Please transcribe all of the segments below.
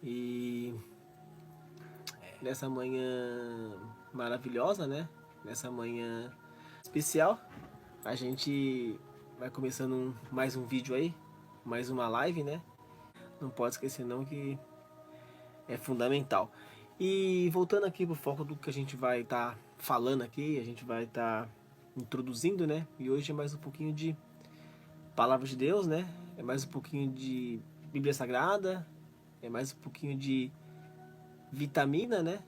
E nessa manhã maravilhosa, né? Nessa manhã especial, a gente vai começando mais um vídeo aí, mais uma live, né? Não pode esquecer não que é fundamental. E voltando aqui pro foco do que a gente vai estar falando aqui, a gente vai estar introduzindo, né? E hoje é mais um pouquinho de Palavra de Deus, né? É mais um pouquinho de Bíblia Sagrada, é mais um pouquinho de vitamina, né?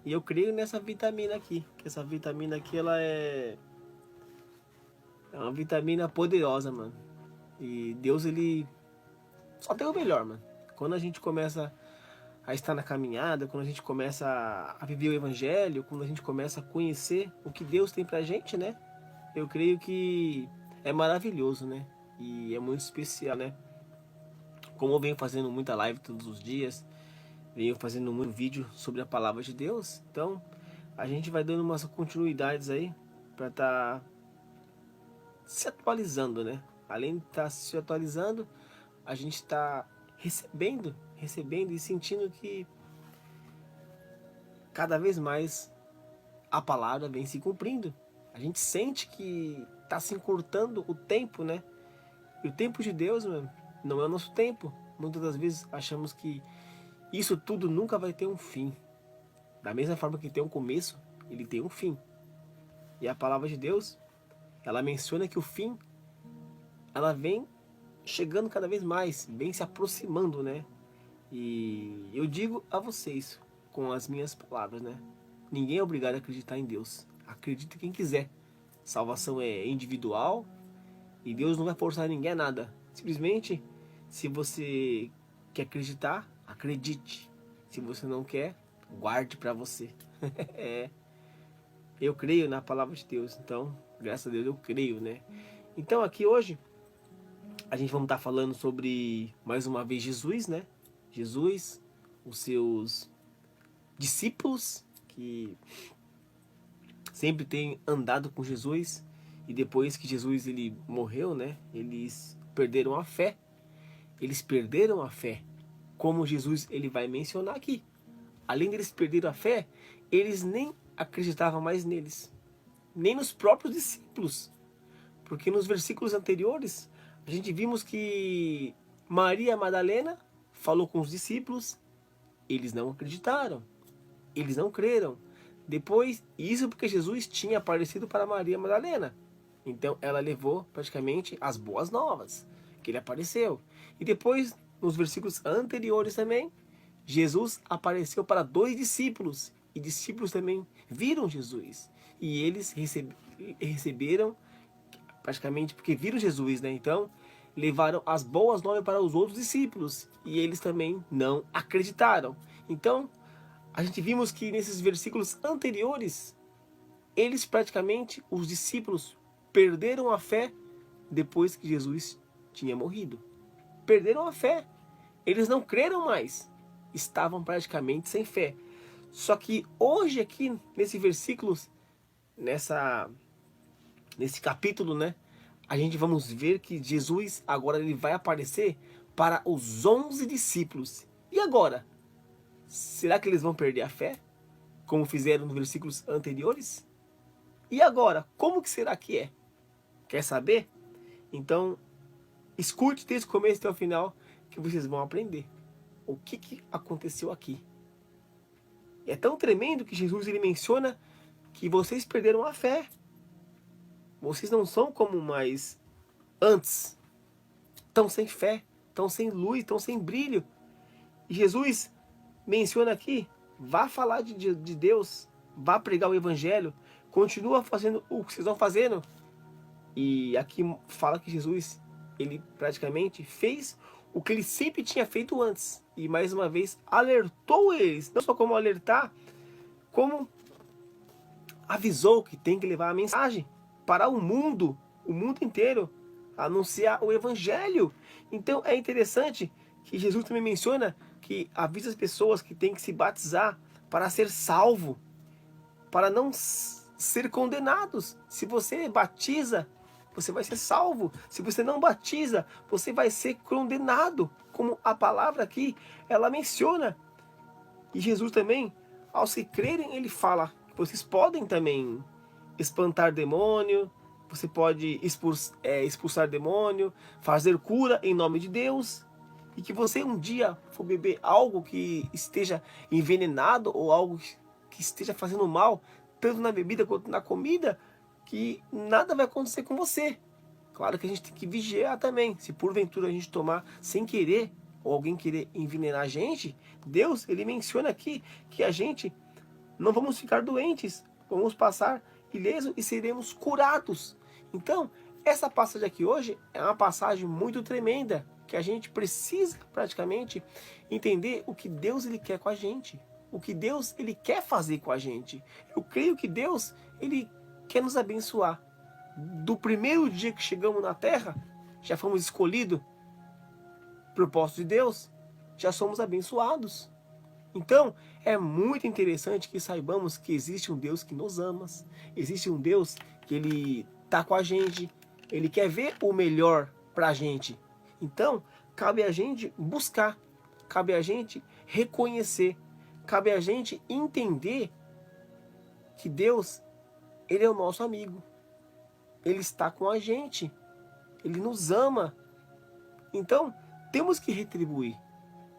E eu creio nessa vitamina aqui, que essa vitamina aqui ela é uma vitamina poderosa, mano. E Deus ele só tem o melhor, mano. Quando a gente começa a estar na caminhada, quando a gente começa a viver o evangelho, quando a gente começa a conhecer o que Deus tem pra gente, né? Eu creio que é maravilhoso, né? E é muito especial, né? Como eu venho fazendo muita live todos os dias, venho fazendo muito vídeo sobre a palavra de Deus, então a gente vai dando umas continuidades aí para estar se atualizando, né? Além de estar se atualizando, a gente está recebendo e sentindo que cada vez mais a palavra vem se cumprindo. A gente sente que está se encurtando o tempo, né? E o tempo de Deus, mano, não é o nosso tempo. Muitas das vezes achamos que isso tudo nunca vai ter um fim. Da mesma forma que tem um começo, ele tem um fim. E a palavra de Deus, ela menciona que o fim, ela vem chegando cada vez mais, vem se aproximando, né? E eu digo a vocês, com as minhas palavras, né? Ninguém é obrigado a acreditar em Deus. Acredite quem quiser. Salvação é individual e Deus não vai forçar ninguém a nada. Simplesmente, se você quer acreditar, acredite. Se você não quer, guarde para você. Eu creio na palavra de Deus, então, graças a Deus eu creio, né? Então aqui hoje, a gente vamos estar falando sobre, mais uma vez, Jesus, né? Jesus, os seus discípulos, que sempre têm andado com Jesus, e depois que Jesus ele morreu, né? Eles perderam a fé. Eles perderam a fé, como Jesus ele vai mencionar aqui. Além deles perderem a fé, eles nem acreditavam mais neles, nem nos próprios discípulos. Porque nos versículos anteriores, a gente vimos que Maria Madalena falou com os discípulos, eles não acreditaram, eles não creram. Depois, isso porque Jesus tinha aparecido para Maria Madalena. Então ela levou praticamente as boas novas, que ele apareceu. E depois, nos versículos anteriores também, Jesus apareceu para 2 discípulos. E discípulos também viram Jesus. E eles receberam, praticamente porque viram Jesus, né? Então, levaram as boas novas para os outros discípulos. E eles também não acreditaram. Então, a gente vimos que nesses versículos anteriores, eles praticamente, os discípulos, perderam a fé depois que Jesus tinha morrido. Perderam a fé. Eles não creram mais. Estavam praticamente sem fé. Só que hoje aqui, nesse versículo, nesse capítulo, né? A gente vamos ver que Jesus agora ele vai aparecer para os 11 discípulos. E agora? Será que eles vão perder a fé? Como fizeram nos versículos anteriores? E agora? Como que será que é? Quer saber? Então, escute desde o começo até o final que vocês vão aprender o que aconteceu aqui. É tão tremendo que Jesus ele menciona que vocês perderam a fé. Vocês não são como mais antes. Estão sem fé, estão sem luz, estão sem brilho. E Jesus menciona aqui, vá falar de Deus, vá pregar o evangelho, continua fazendo o que vocês estão fazendo. E aqui fala que Jesus, ele praticamente fez o que ele sempre tinha feito antes. E mais uma vez alertou eles, não só como alertar, como avisou que tem que levar a mensagem para o mundo inteiro, anunciar o evangelho. Então é interessante que Jesus também menciona que avisa as pessoas que tem que se batizar para ser salvo, para não ser condenados. Se você batiza, você vai ser salvo. Se você não batiza, você vai ser condenado. como a palavra aqui, ela menciona. E Jesus também, aos que crerem, ele fala que vocês podem também espantar demônio, você pode expulsar demônio, fazer cura em nome de Deus. E que você um dia for beber algo que esteja envenenado ou algo que esteja fazendo mal, tanto na bebida quanto na comida, que nada vai acontecer com você. Claro que a gente tem que vigiar também. Se porventura a gente tomar sem querer, ou alguém querer envenenar a gente, Deus, ele menciona aqui que a gente não vamos ficar doentes, vamos passar ileso e seremos curados. Então, essa passagem aqui hoje é uma passagem muito tremenda, que a gente precisa praticamente entender o que Deus ele quer com a gente, o que Deus ele quer fazer com a gente. Eu creio que Deus ele quer nos abençoar. Do primeiro dia que chegamos na terra, já fomos escolhidos, propósito de Deus, já somos abençoados. Então, é muito interessante que saibamos que existe um Deus que nos ama, existe um Deus que ele está com a gente, ele quer ver o melhor para a gente. Então, cabe a gente buscar, cabe a gente reconhecer, cabe a gente entender que Deus, ele é o nosso amigo, ele está com a gente, ele nos ama. Então, temos que retribuir.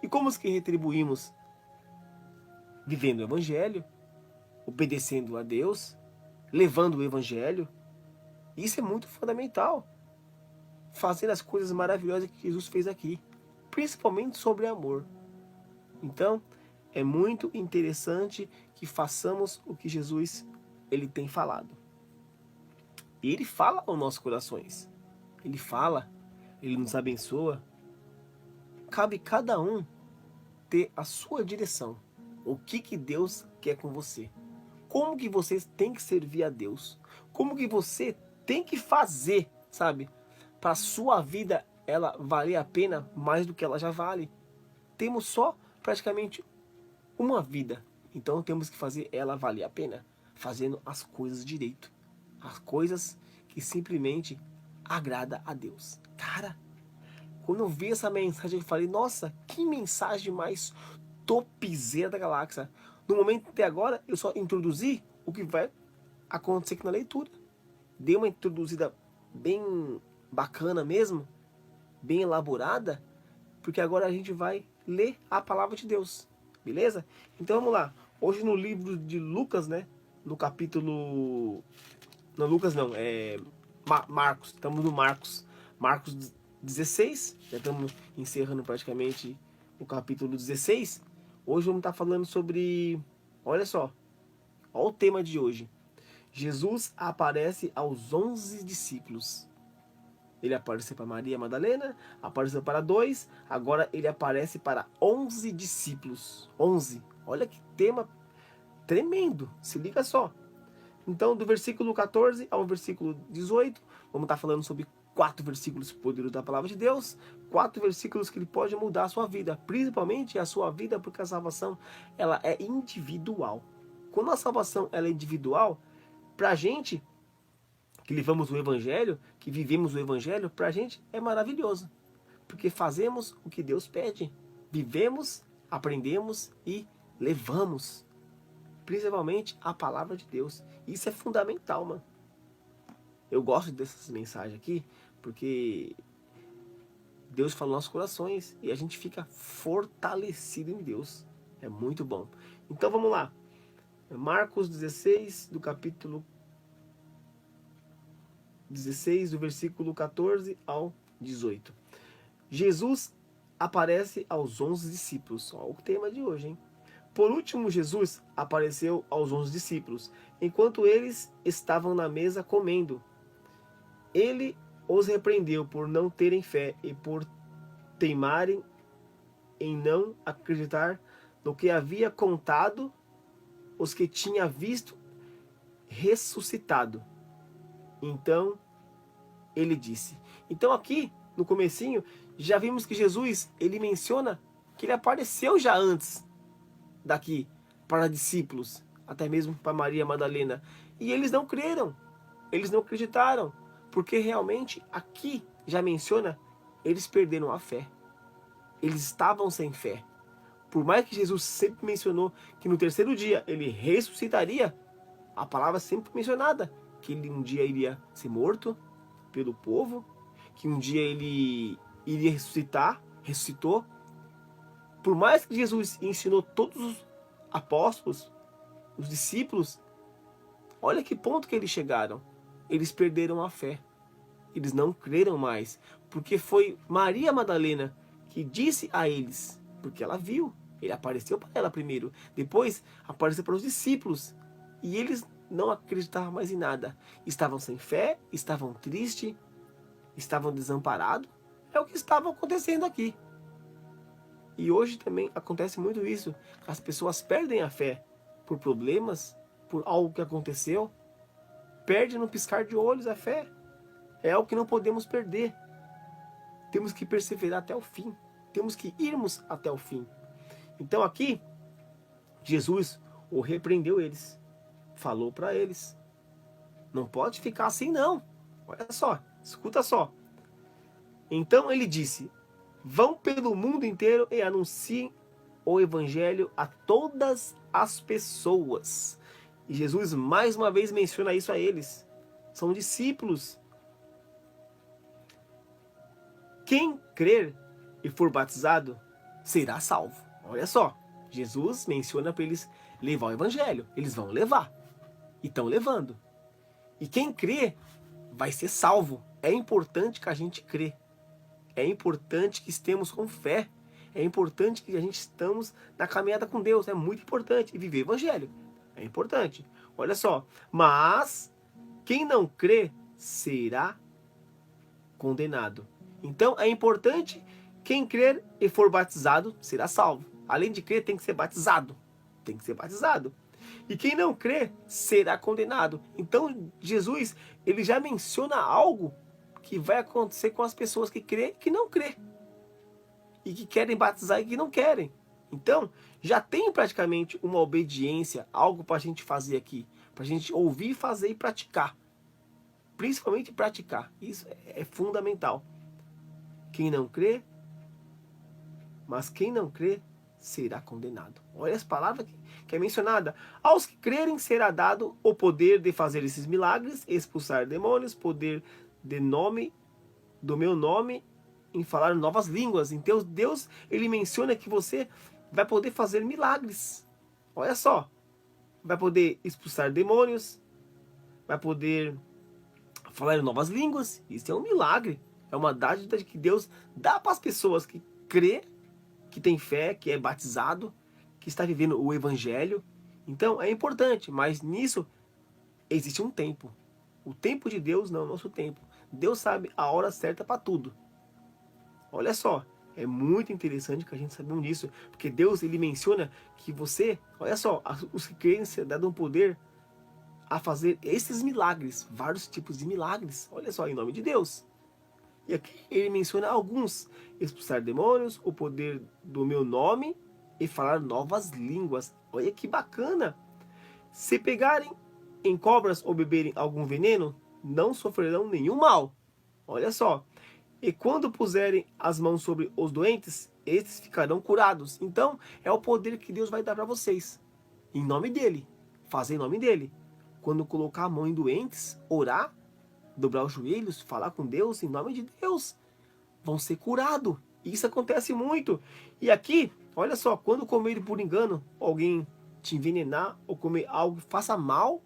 E como que retribuímos? Vivendo o Evangelho, obedecendo a Deus, levando o Evangelho. Isso é muito fundamental. Fazer as coisas maravilhosas que Jesus fez aqui, principalmente sobre amor. Então, é muito interessante que façamos o que Jesus ele tem falado. E ele fala aos nossos corações. Ele fala, ele nos abençoa. Cabe cada um ter a sua direção. O que Deus quer com você? Como que você tem que servir a Deus? Como que você tem que fazer, sabe? Para a sua vida ela valer a pena mais do que ela já vale. Temos só praticamente uma vida. Então temos que fazer ela valer a pena. Fazendo as coisas direito. As coisas que simplesmente agrada a Deus. Cara, quando eu vi essa mensagem eu falei, nossa, que mensagem mais topzera da galáxia. No momento até agora, eu só introduzi o que vai acontecer aqui na leitura. Dei uma introduzida bem bacana mesmo, bem elaborada, porque agora a gente vai ler a palavra de Deus, beleza? Então vamos lá. Hoje no livro de Lucas, né? No capítulo... Não, Lucas não, Marcos. Estamos no Marcos. Marcos 16, já estamos encerrando praticamente o capítulo 16. Hoje vamos estar falando sobre, olha só, olha o tema de hoje. Jesus aparece aos 11 discípulos. Ele apareceu para Maria Madalena, apareceu para 2, agora ele aparece para 11 discípulos. 11, olha que tema tremendo, se liga só. Então, do versículo 14 ao versículo 18, vamos estar falando sobre 4 versículos poderosos da palavra de Deus, 4 versículos que ele pode mudar a sua vida, principalmente a sua vida, porque a salvação ela é individual. Quando a salvação ela é individual, pra gente que levamos o evangelho, que vivemos o evangelho, pra gente é maravilhoso, porque fazemos o que Deus pede, vivemos, aprendemos e levamos, principalmente a palavra de Deus. Isso é fundamental, mano. Eu gosto dessas mensagens aqui, porque Deus fala nos nossos corações e a gente fica fortalecido em Deus. É muito bom. Então vamos lá. Marcos 16, do capítulo 16, do versículo 14 ao 18. Jesus aparece aos 11 discípulos. Olha o tema de hoje, hein? Por último, Jesus apareceu aos 11 discípulos, enquanto eles estavam na mesa comendo. Ele os repreendeu por não terem fé e por teimarem em não acreditar no que havia contado os que tinha visto ressuscitado. Então, ele disse. Então aqui, no comecinho, já vimos que Jesus, ele menciona que ele apareceu já antes daqui para discípulos, até mesmo para Maria Madalena. E eles não creram, eles não acreditaram, porque realmente aqui já menciona, eles perderam a fé. eles estavam sem fé. Por mais que Jesus sempre mencionou que no terceiro dia ele ressuscitaria, a palavra sempre mencionada, que ele um dia iria ser morto pelo povo, que um dia ele iria ressuscitar, ressuscitou. Por mais que Jesus ensinou todos os apóstolos, os discípulos, olha que ponto que eles chegaram. Eles perderam a fé. Eles não creram mais, porque foi Maria Madalena que disse a eles, porque ela viu, ele apareceu para ela primeiro, depois apareceu para os discípulos, e eles não acreditavam mais em nada. Estavam sem fé, estavam tristes, estavam desamparados. É o que estava acontecendo aqui. E hoje também acontece muito isso. As pessoas perdem a fé por problemas, por algo que aconteceu. Perde no piscar de olhos a fé. É algo que não podemos perder. Temos que perseverar até o fim. Temos que irmos até o fim. Então aqui, Jesus o repreendeu eles. Falou para eles. Não pode ficar assim não. Olha só, escuta só. Então ele disse: vão pelo mundo inteiro e anunciem o evangelho a todas as pessoas. E Jesus mais uma vez menciona isso a eles. São discípulos. Quem crer e for batizado será salvo. Olha só, Jesus menciona para eles levar o evangelho. Eles vão levar. E estão levando. E quem crê vai ser salvo. É importante que a gente crê. É importante que estemos com fé. É importante que a gente estamos na caminhada com Deus. É muito importante. E viver o evangelho. É importante. Olha só. Mas quem não crê será condenado. Então é importante, quem crer e for batizado será salvo. Além de crer, tem que ser batizado. Tem que ser batizado. E quem não crer será condenado. Então Jesus, ele já menciona algo que vai acontecer com as pessoas que crê e que não crê. E que querem batizar e que não querem. Então já tem praticamente uma obediência, algo para a gente fazer aqui. Para a gente ouvir, fazer e praticar. Principalmente praticar. Isso é fundamental. Quem não crê, mas quem não crê será condenado. Olha as palavras que é mencionada. Aos que crerem será dado o poder de fazer esses milagres, expulsar demônios, poder do meu nome, em falar novas línguas. Então Deus, ele menciona que você vai poder fazer milagres. Olha só. Vai poder expulsar demônios, vai poder falar em novas línguas. Isso é um milagre. É uma dádiva que Deus dá para as pessoas que crê, que tem fé, que é batizado, que está vivendo o evangelho. Então é importante, mas nisso existe um tempo. O tempo de Deus não é o nosso tempo. Deus sabe a hora certa para tudo. Olha só, é muito interessante que a gente saiba disso, porque Deus, ele menciona que você, olha só, os que creem serão dado um poder a fazer esses milagres, vários tipos de milagres. Olha só, em nome de Deus. E aqui ele menciona alguns: expulsar demônios, o poder do meu nome e falar novas línguas. Olha que bacana! Se pegarem em cobras ou beberem algum veneno, não sofrerão nenhum mal. Olha só. E quando puserem as mãos sobre os doentes, estes ficarão curados. Então é o poder que Deus vai dar para vocês. Em nome dele. Fazer em nome dele. Quando colocar a mão em doentes, orar, dobrar os joelhos, falar com Deus, em nome de Deus, vão ser curados. Isso acontece muito. E aqui, olha só, quando comer por engano, alguém te envenenar ou comer algo que faça mal,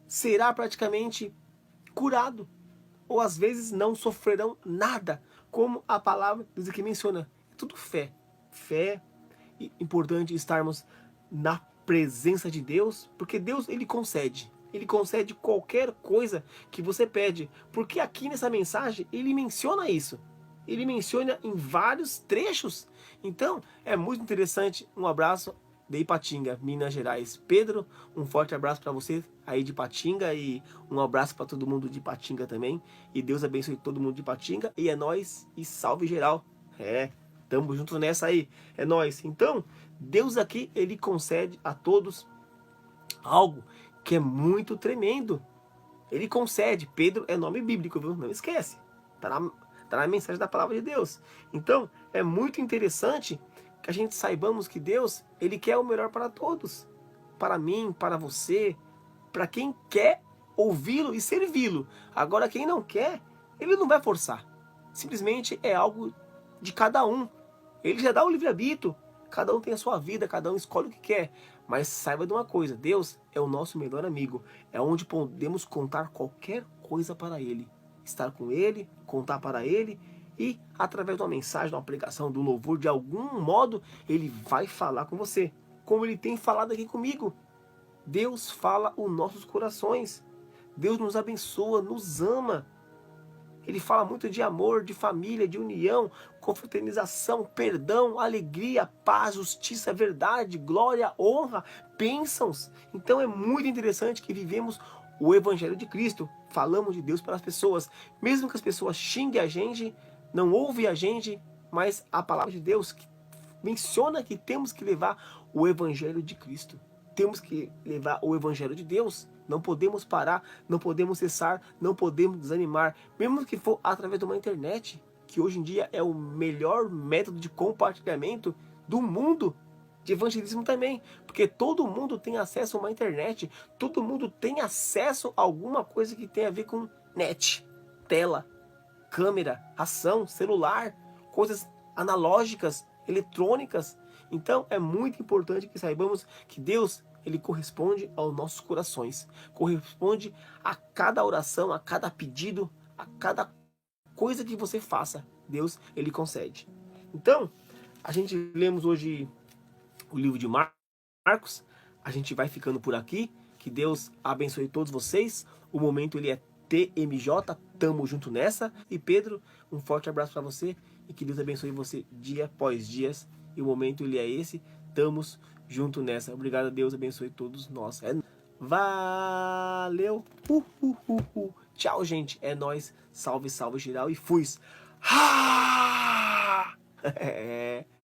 será praticamente curado. Ou às vezes não sofrerão nada, como a palavra diz aqui menciona. É tudo fé. Fé. É importante estarmos na presença de Deus, porque Deus, ele concede. Ele concede qualquer coisa que você pede. Porque aqui nessa mensagem, ele menciona isso. Ele menciona em vários trechos. Então, é muito interessante. Um abraço de Ipatinga, Minas Gerais. Pedro, um forte abraço para você aí de Ipatinga. E um abraço para todo mundo de Ipatinga também. E Deus abençoe todo mundo de Ipatinga. E é nóis. E salve geral. Tamo junto nessa aí. É nóis. Então, Deus aqui, ele concede a todos algo que é muito tremendo. Ele concede. Pedro é nome bíblico, viu? Não esquece. Tá Está na mensagem da palavra de Deus. Então, é muito interessante que a gente saibamos que Deus, Ele quer o melhor para todos. Para mim, para você, para quem quer ouvi-lo e servi-lo. Agora, quem não quer, Ele não vai forçar. Simplesmente é algo de cada um. Ele já dá o livre-arbítrio. Cada um tem a sua vida, cada um escolhe o que quer. Mas saiba de uma coisa, Deus é o nosso melhor amigo. É onde podemos contar qualquer coisa para Ele. Estar com Ele, contar para Ele e através de uma mensagem, de uma pregação, do louvor, de algum modo, Ele vai falar com você. Como Ele tem falado aqui comigo. Deus fala os nossos corações. Deus nos abençoa, nos ama. Ele fala muito de amor, de família, de união, confraternização, perdão, alegria, paz, justiça, verdade, glória, honra, bênçãos. Então é muito interessante que vivemos o Evangelho de Cristo. Falamos de Deus para as pessoas. Mesmo que as pessoas xinguem a gente, não ouvem a gente, mas a palavra de Deus menciona que temos que levar o Evangelho de Cristo. Temos que levar o Evangelho de Deus. Não podemos parar, não podemos cessar, não podemos desanimar. Mesmo que for através de uma internet, que hoje em dia é o melhor método de compartilhamento do mundo, de evangelismo também. Porque todo mundo tem acesso a uma internet, todo mundo tem acesso a alguma coisa que tem a ver com net, tela, câmera, ação, celular, coisas analógicas, eletrônicas. Então é muito importante que saibamos que Deus, Ele corresponde aos nossos corações, corresponde a cada oração, a cada pedido, a cada coisa que você faça. Deus, Ele concede. Então, a gente lemos hoje o livro de Marcos, a gente vai ficando por aqui, que Deus abençoe todos vocês. O momento ele é TMJ, tamo junto nessa. E Pedro, um forte abraço para você e que Deus abençoe você dia após dia. E o momento ele é esse, estamos junto nessa. Obrigado a Deus, abençoe todos nós. Valeu! Tchau, gente. É nóis. Salve, salve geral e fui!